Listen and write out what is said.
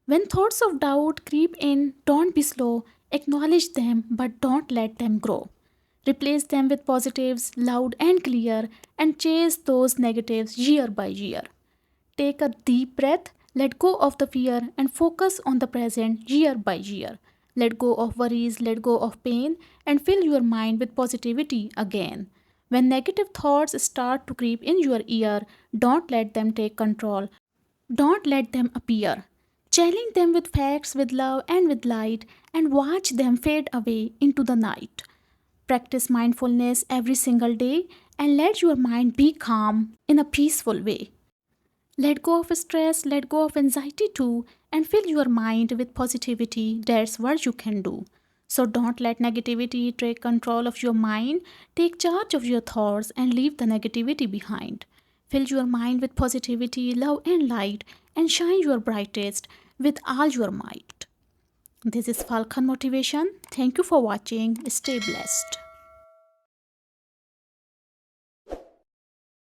When thoughts of doubt creep in, don't be slow. Acknowledge them, but don't let them grow. Replace them with positives, loud and clear, and chase those negatives year by year. Take a deep breath, let go of the fear, and focus on the present year by year. Let go of worries, let go of pain, and fill your mind with positivity again. When negative thoughts start to creep in your ear, don't let them take control. Don't let them appear. Challenge them with facts, with love, and with light, and watch them fade away into the night. Practice mindfulness every single day and let your mind be calm in a peaceful way. Let go of stress, let go of anxiety too, and fill your mind with positivity. That's what you can do. So don't let negativity take control of your mind. Take charge of your thoughts and leave the negativity behind. Fill your mind with positivity, love, and light, and shine your brightest with all your might. This is Falcon Motivation. Thank you for watching. Stay blessed.